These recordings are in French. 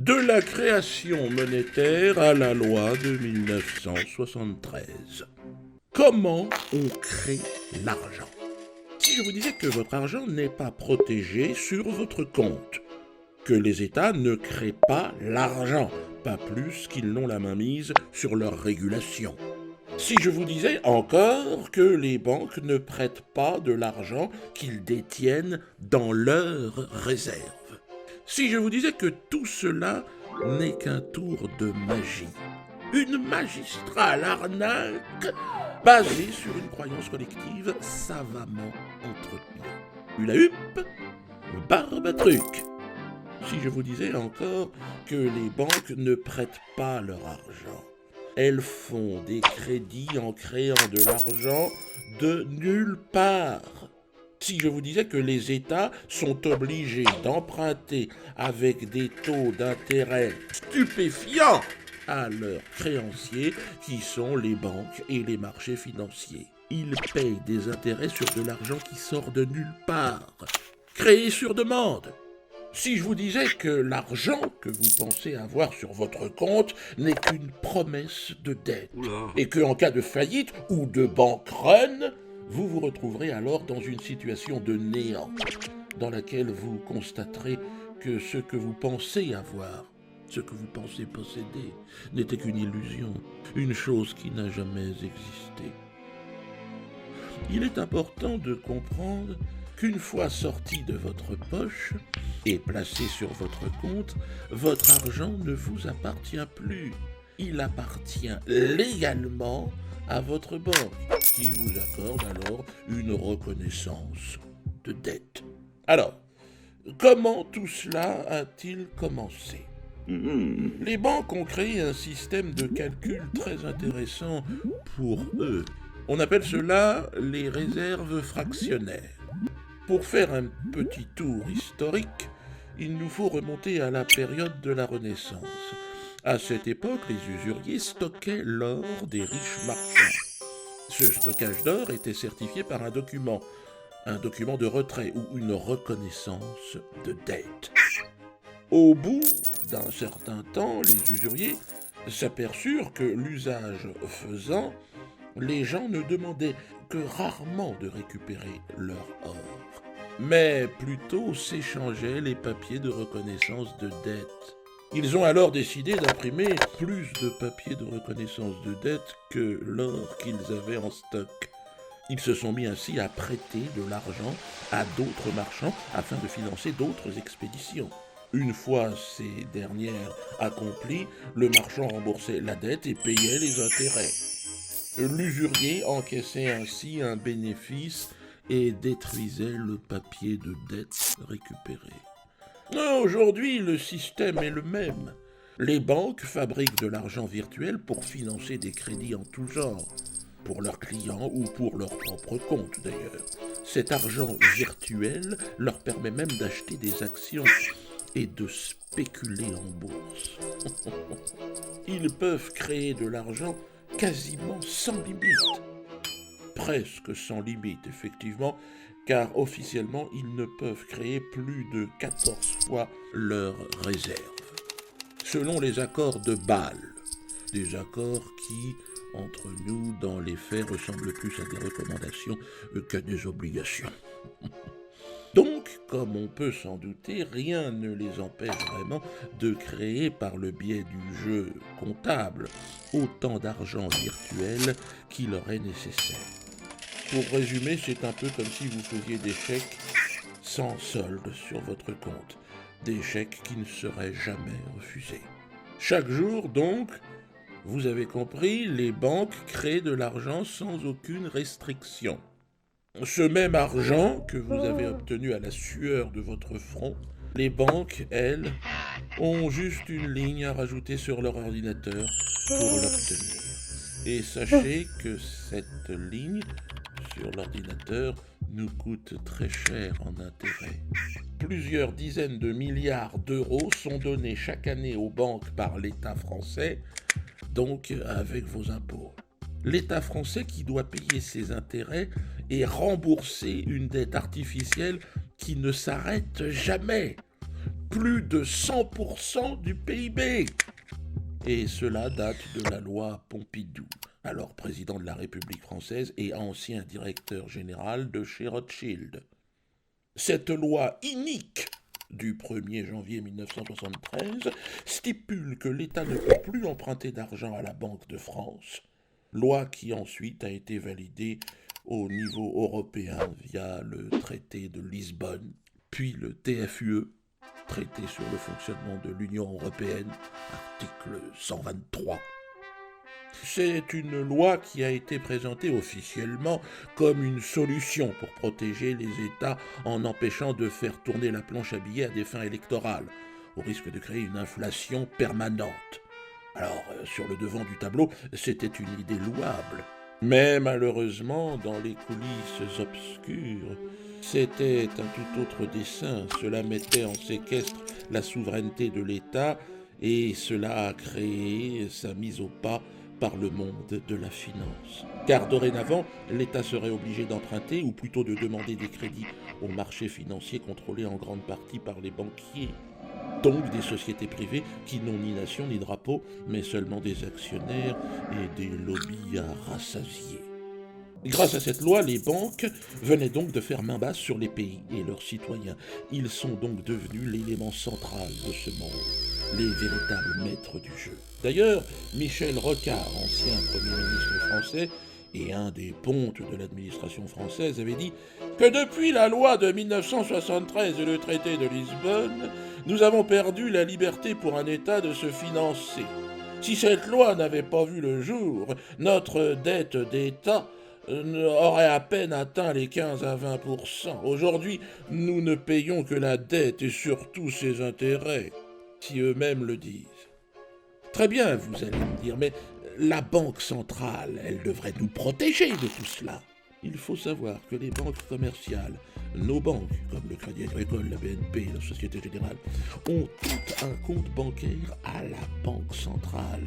De la création monétaire à la loi de 1973. Comment on crée l'argent? Si je vous disais que votre argent n'est pas protégé sur votre compte, que les États ne créent pas l'argent, pas plus qu'ils n'ont la main mise sur leur régulation. Si je vous disais encore que les banques ne prêtent pas de l'argent qu'ils détiennent dans leurs réserves. Si je vous disais que tout cela n'est qu'un tour de magie, une magistrale arnaque basée sur une croyance collective savamment entretenue. Hula hup, barbe à truc. Si je vous disais encore que les banques ne prêtent pas leur argent, elles font des crédits en créant de l'argent de nulle part. Si je vous disais que les États sont obligés d'emprunter avec des taux d'intérêt stupéfiants à leurs créanciers qui sont les banques et les marchés financiers. Ils payent des intérêts sur de l'argent qui sort de nulle part, créé sur demande. Si je vous disais que l'argent que vous pensez avoir sur votre compte n'est qu'une promesse de dette, et qu'en cas de faillite ou de bank run, vous vous retrouverez alors dans une situation de néant, dans laquelle vous constaterez que ce que vous pensez avoir, ce que vous pensez posséder, n'était qu'une illusion, une chose qui n'a jamais existé. Il est important de comprendre qu'une fois sorti de votre poche et placé sur votre compte, votre argent ne vous appartient plus. Il appartient légalement à votre banque, qui vous accorde alors une reconnaissance de dette. Alors, comment tout cela a-t-il commencé? Les banques ont créé un système de calcul très intéressant pour eux. On appelle cela les réserves fractionnaires. Pour faire un petit tour historique, il nous faut remonter à la période de la Renaissance. À cette époque, les usuriers stockaient l'or des riches marchands. Ce stockage d'or était certifié par un document de retrait ou une reconnaissance de dette. Au bout d'un certain temps, les usuriers s'aperçurent que l'usage faisant, les gens ne demandaient que rarement de récupérer leur or, mais plutôt s'échangeaient les papiers de reconnaissance de dette. Ils ont alors décidé d'imprimer plus de papiers de reconnaissance de dette que l'or qu'ils avaient en stock. Ils se sont mis ainsi à prêter de l'argent à d'autres marchands afin de financer d'autres expéditions. Une fois ces dernières accomplies, le marchand remboursait la dette et payait les intérêts. L'usurier encaissait ainsi un bénéfice et détruisait le papier de dette récupéré. Aujourd'hui, le système est le même. Les banques fabriquent de l'argent virtuel pour financer des crédits en tout genre, pour leurs clients ou pour leur propre compte d'ailleurs. Cet argent virtuel leur permet même d'acheter des actions et de spéculer en bourse. Ils peuvent créer de l'argent quasiment sans limite. Presque sans limite, effectivement, car officiellement, ils ne peuvent créer plus de 14 fois leurs réserves. Selon les accords de Bâle, des accords qui, entre nous, dans les faits, ressemblent plus à des recommandations qu'à des obligations. Donc, comme on peut s'en douter, rien ne les empêche vraiment de créer par le biais du jeu comptable autant d'argent virtuel qu'il leur est nécessaire. Pour résumer, c'est un peu comme si vous faisiez des chèques sans solde sur votre compte, des chèques qui ne seraient jamais refusés. Chaque jour, donc, vous avez compris, les banques créent de l'argent sans aucune restriction. Ce même argent que vous avez obtenu à la sueur de votre front, les banques, elles, ont juste une ligne à rajouter sur leur ordinateur pour l'obtenir. Et sachez que cette ligne sur l'ordinateur nous coûte très cher en intérêts. Plusieurs dizaines de milliards d'euros sont donnés chaque année aux banques par l'État français, donc avec vos impôts. L'État français qui doit payer ses intérêts et rembourser une dette artificielle qui ne s'arrête jamais. plus de 100% du PIB. Et cela date de la loi Pompidou, alors président de la République française et ancien directeur général de chez Rothschild. Cette loi inique du 1er janvier 1973 stipule que l'État ne peut plus emprunter d'argent à la Banque de France, loi qui ensuite a été validée au niveau européen via le traité de Lisbonne, puis le TFUE, traité sur le fonctionnement de l'Union européenne, article 123. C'est une loi qui a été présentée officiellement comme une solution pour protéger les États en empêchant de faire tourner la planche à billets à des fins électorales, au risque de créer une inflation permanente. Alors, sur le devant du tableau, c'était une idée louable. Mais malheureusement, dans les coulisses obscures, c'était un tout autre dessein. Cela mettait en séquestre la souveraineté de l'État et cela a créé sa mise au pas par le monde de la finance. Car dorénavant, l'État serait obligé d'emprunter, ou plutôt de demander des crédits aux marchés financiers contrôlés en grande partie par les banquiers. Donc des sociétés privées qui n'ont ni nation ni drapeau, mais seulement des actionnaires et des lobbies à rassasier. Grâce à cette loi, les banques venaient donc de faire main basse sur les pays et leurs citoyens. Ils sont donc devenus l'élément central de ce monde, les véritables maîtres du jeu. D'ailleurs, Michel Rocard, ancien Premier ministre français et un des pontes de l'administration française, avait dit que depuis la loi de 1973 et le traité de Lisbonne, nous avons perdu la liberté pour un État de se financer. Si cette loi n'avait pas vu le jour, notre dette d'État aurait à peine atteint les 15 à 20%. Aujourd'hui, nous ne payons que la dette et surtout ses intérêts, si eux-mêmes le disent. Très bien, vous allez me dire, mais la Banque centrale, elle devrait nous protéger de tout cela. Il faut savoir que les banques commerciales, nos banques, comme le Crédit Agricole, la BNP, la Société Générale, ont tout un compte bancaire à la Banque centrale.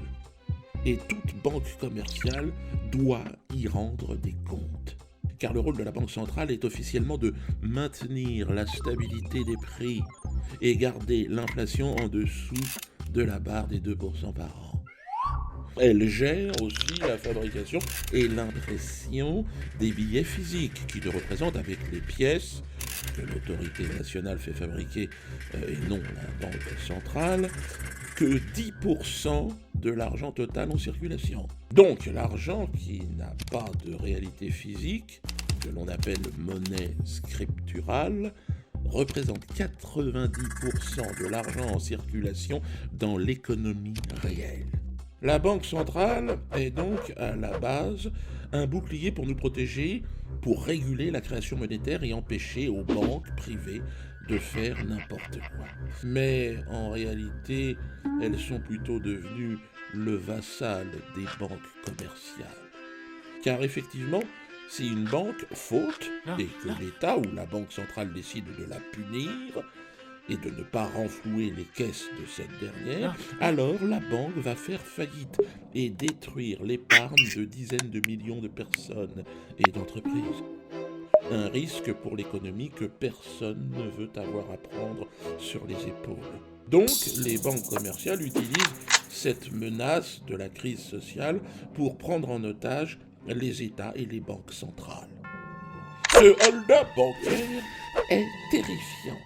Et toute banque commerciale doit y rendre des comptes. Car le rôle de la Banque centrale est officiellement de maintenir la stabilité des prix et garder l'inflation en dessous de la barre des 2% par an. Elle gère aussi la fabrication et l'impression des billets physiques qui ne représentent avec les pièces que l'autorité nationale fait fabriquer et non la Banque centrale que 10% de l'argent total en circulation. Donc l'argent qui n'a pas de réalité physique, que l'on appelle monnaie scripturale, représente 90% de l'argent en circulation dans l'économie réelle. La Banque centrale est donc à la base un bouclier pour nous protéger, pour réguler la création monétaire et empêcher aux banques privées de faire n'importe quoi. Mais en réalité, elles sont plutôt devenues le vassal des banques commerciales. Car effectivement, si une banque faute et que l'État ou la Banque centrale décide de la punir et de ne pas renflouer les caisses de cette dernière, alors la banque va faire faillite et détruire l'épargne de dizaines de millions de personnes et d'entreprises. Un risque pour l'économie que personne ne veut avoir à prendre sur les épaules. Donc, les banques commerciales utilisent cette menace de la crise sociale pour prendre en otage les États et les banques centrales. Ce hold-up bancaire est terrifiant.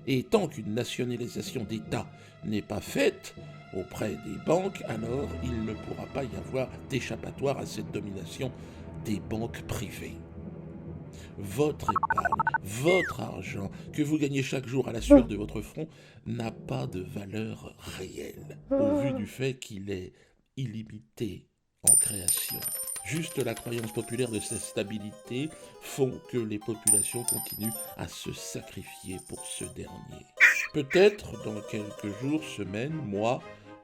Et tant qu'une nationalisation d'État n'est pas faite auprès des banques, alors il ne pourra pas y avoir d'échappatoire à cette domination des banques privées. Votre épargne, votre argent que vous gagnez chaque jour à la sueur de votre front n'a pas de valeur réelle, au vu du fait qu'il est illimité en création. Juste la croyance populaire de sa stabilité font que les populations continuent à se sacrifier pour ce dernier. Peut-être dans quelques jours, semaines, mois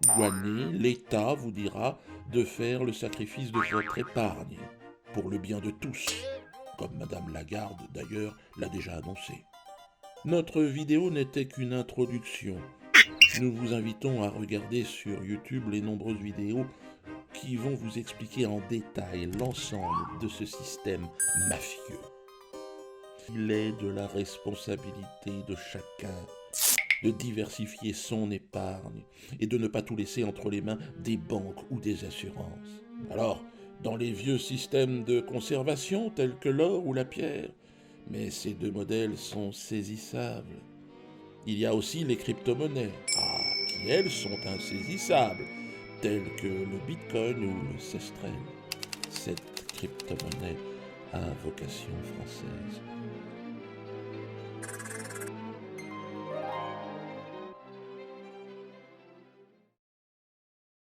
ou années, l'État vous dira de faire le sacrifice de votre épargne, pour le bien de tous, comme Madame Lagarde d'ailleurs l'a déjà annoncé. Notre vidéo n'était qu'une introduction. Nous vous invitons à regarder sur YouTube les nombreuses vidéos qui vont vous expliquer en détail l'ensemble de ce système mafieux. Il est de la responsabilité de chacun de diversifier son épargne et de ne pas tout laisser entre les mains des banques ou des assurances. Alors, dans les vieux systèmes de conservation tels que l'or ou la pierre, mais ces deux modèles sont saisissables. Il y a aussi les crypto-monnaies, qui elles sont insaisissables, telles que le Bitcoin ou le Cestrel. Cette crypto-monnaie a vocation française.